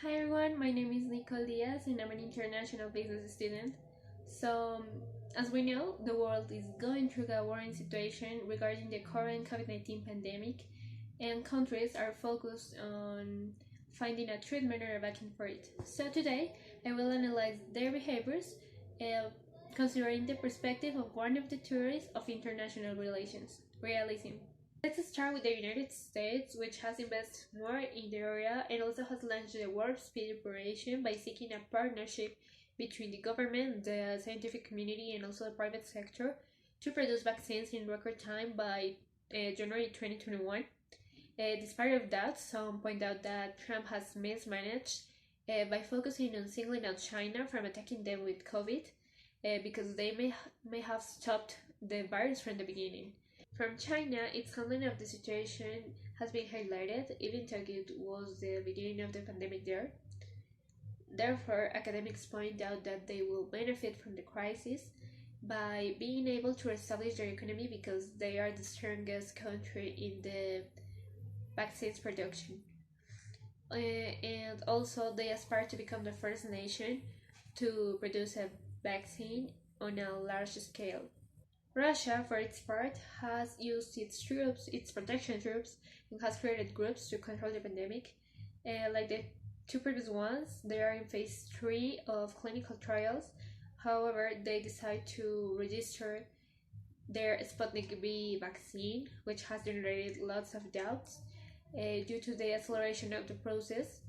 Hi everyone, my name is Nicole Diaz and I'm an international business student. So, as we know, the world is going through a worrying situation regarding the current COVID-19 pandemic, and countries are focused on finding a treatment or a vaccine for it. So, today I will analyze their behaviors, uh, considering the perspective of one of the theories of international relations, realism. Let's start with the United States, which has invested more in the area and also has launched the Warp Speed operation by seeking a partnership between the government, the scientific community, and also the private sector to produce vaccines in record time by January 2021. Despite of that, some point out that Trump has mismanaged by focusing on singling out China from attacking them with COVID because they may have stopped the virus from the beginning. From China, its handling of the situation has been highlighted, even though it was the beginning of the pandemic there. Therefore, academics point out that they will benefit from the crisis by being able to establish their economy because they are the strongest country in the vaccines production. And also, they aspire to become the first nation to produce a vaccine on a large scale. Russia, for its part, has used its protection troops, and has created groups to control the pandemic. Like the two previous ones, they are in phase 3 of clinical trials. However, they decide to register their Sputnik V vaccine, which has generated lots of doubts due to the acceleration of the process.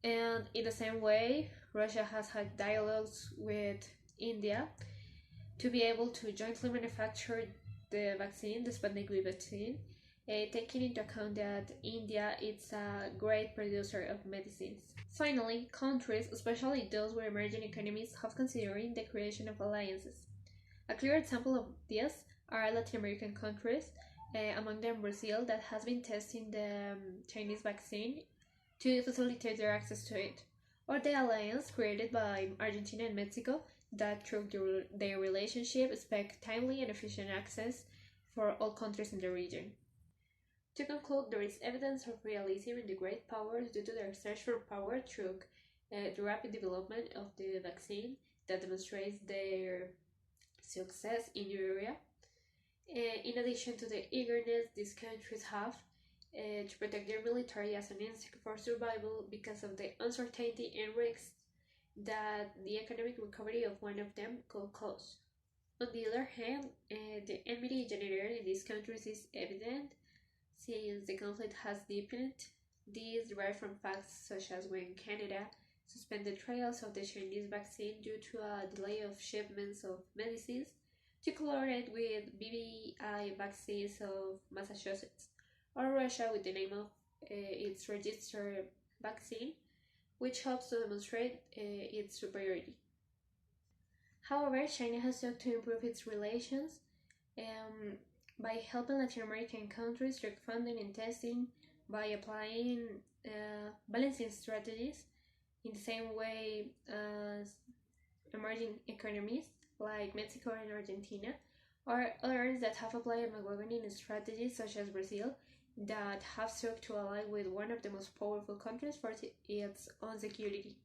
And in the same way, Russia has had dialogues with India to be able to jointly manufacture the vaccine, the Sputnik V vaccine, taking into account that India is a great producer of medicines. Finally, countries, especially those with emerging economies, have considered the creation of alliances. A clear example of this are Latin American countries, among them Brazil, that has been testing the Chinese vaccine to facilitate their access to it, or the alliance created by Argentina and Mexico that through their relationship expect timely and efficient access for all countries in the region. To conclude, there is evidence of realism in the great powers due to their search for power through the rapid development of the vaccine that demonstrates their success in the area. In addition to the eagerness these countries have to protect their military as an instinct for survival because of the uncertainty and risks that the economic recovery of one of them could cause. On the other hand, the enmity generated in these countries is evident since the conflict has deepened. These derive from facts such as when Canada suspended trials of the Chinese vaccine due to a delay of shipments of medicines to collaborate with BBI vaccines of Massachusetts, or Russia with the name of its registered vaccine, which helps to demonstrate its superiority. However, China has sought to improve its relations by helping Latin American countries through funding and testing, by applying balancing strategies in the same way as emerging economies like Mexico and Argentina, or others that have applied bargaining strategies such as Brazil that have sought to ally with one of the most powerful countries for its own security.